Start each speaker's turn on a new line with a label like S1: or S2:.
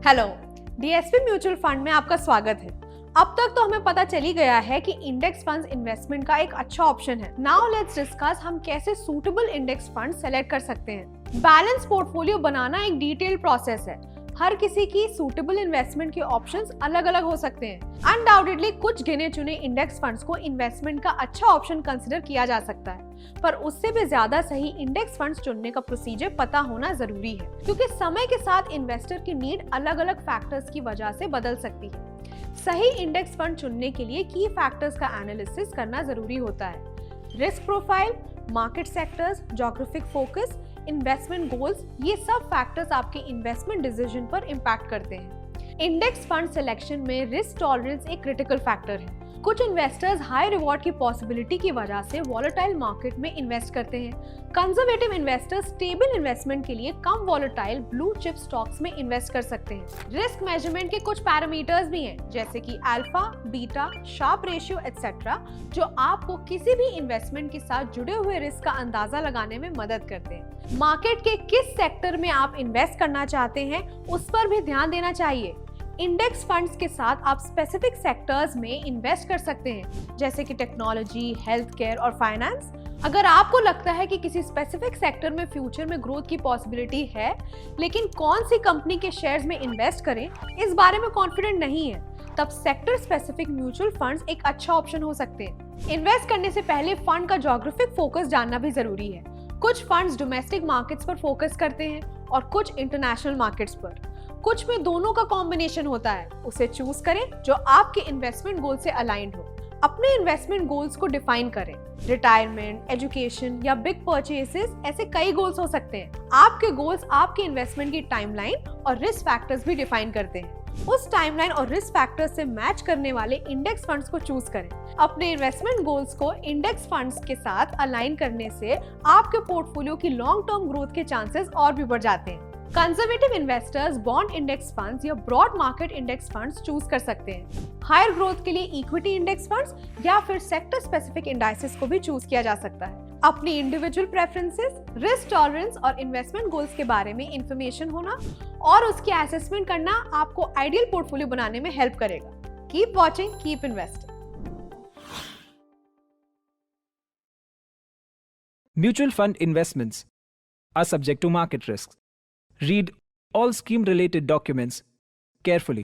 S1: Hello, DSP mutual fund में आपका स्वागत है। अब तक तो हमें पता चल ही गया है कि इंडेक्स फंड्स इन्वेस्टमेंट का एक अच्छा ऑप्शन है। नाउ लेट्स डिस्कस हम कैसे सूटेबल इंडेक्स फंड सेलेक्ट कर सकते हैं। बैलेंस पोर्टफोलियो बनाना एक डिटेल प्रोसेस है। हर किसी की सूटेबल इन्वेस्टमेंट के ऑप्शंस अलग अलग हो सकते हैं। अनडाउटेडली कुछ गिने चुने इंडेक्स फंड्स को इन्वेस्टमेंट का अच्छा ऑप्शन कंसिडर किया जा सकता है, पर उससे भी ज्यादा सही इंडेक्स फंड्स चुनने का प्रोसीजर पता होना जरूरी है, क्योंकि समय के साथ इन्वेस्टर की नीड अलग अलग फैक्टर्स की वजह से बदल सकती है। सही इंडेक्स फंड चुनने के लिए की फैक्टर्स का एनालिसिस करना जरूरी होता है। Risk profile, market sectors, geographic focus, investment goals, ये सब फैक्टर्स आपके इन्वेस्टमेंट डिसीजन पर इम्पैक्ट करते हैं। इंडेक्स फंड सिलेक्शन में रिस्क टॉलरेंस एक क्रिटिकल फैक्टर है। कुछ इन्वेस्टर्स हाई रिवॉर्ड की पॉसिबिलिटी की वजह से वॉलेटाइल मार्केट में इन्वेस्ट करते हैं। कंजर्वेटिव इन्वेस्टर्स स्टेबल इन्वेस्टमेंट के लिए कम वॉलेटाइल ब्लू चिप स्टॉक्स में इन्वेस्ट कर सकते हैं। रिस्क मेजरमेंट के कुछ पैरामीटर्स भी हैं, जैसे कि alpha, beta, Sharpe ratio etcetera, जो आपको किसी भी इन्वेस्टमेंट के साथ जुड़े हुए रिस्क का अंदाजा लगाने में मदद करते हैं। मार्केट के किस सेक्टर में आप इन्वेस्ट करना चाहते हैं, उस पर भी ध्यान देना चाहिए। इंडेक्स फंड्स के साथ आप स्पेसिफिक सेक्टर्स में इन्वेस्ट कर सकते हैं, जैसे कि टेक्नोलॉजी, हेल्थ केयर और फाइनेंस। अगर आपको लगता है कि किसी स्पेसिफिक सेक्टर में फ्यूचर में ग्रोथ की पॉसिबिलिटी है, लेकिन कौन सी कंपनी के शेयर्स में इन्वेस्ट करें, इस बारे में कॉन्फिडेंट नहीं है, तब सेक्टर स्पेसिफिक म्यूचुअल फंड्स एक अच्छा ऑप्शन हो सकते हैं। इन्वेस्ट करने से पहले फंड का ज्योग्राफिक फोकस जानना भी जरूरी है। कुछ फंड्स डोमेस्टिक मार्केट्स पर फोकस करते हैं और कुछ इंटरनेशनल मार्केट्स पर। कुछ में दोनों का कॉम्बिनेशन होता है। उसे चूज करें जो आपके इन्वेस्टमेंट गोल से अलाइंड हो। अपने इन्वेस्टमेंट गोल्स को डिफाइन करें। रिटायरमेंट, एजुकेशन या बिग परचेसेस, ऐसे कई गोल्स हो सकते हैं। आपके गोल्स आपके इन्वेस्टमेंट की टाइमलाइन और रिस्क फैक्टर्स भी डिफाइन करते हैं। उस टाइमलाइन और रिस्क फैक्टर्स से मैच करने वाले इंडेक्स फंड्स को चूज करें। अपने इन्वेस्टमेंट गोल्स को इंडेक्स फंड्स के साथ अलाइन करने से आपके पोर्टफोलियो की लॉन्ग टर्म ग्रोथ के चांसेस और भी बढ़ जाते हैं। Conservative investors bond index funds या broad market index funds choose कर सकते हैं। हायर ग्रोथ के लिए इक्विटी इंडेक्स फंड्स या फिर सेक्टर स्पेसिफिक इंडाइसेस को भी चूज किया जा सकता है। अपनी इंडिविजुअल प्रेफरेंसेस, रिस्क टॉलरेंस और इन्वेस्टमेंट गोल्स के बारे में इंफॉर्मेशन होना और उसकी असेसमेंट करना आपको आइडियल पोर्टफोलियो बनाने में हेल्प करेगा। Keep watching, keep investing.
S2: Mutual fund investments are subject to market risks. Read all scheme related documents carefully.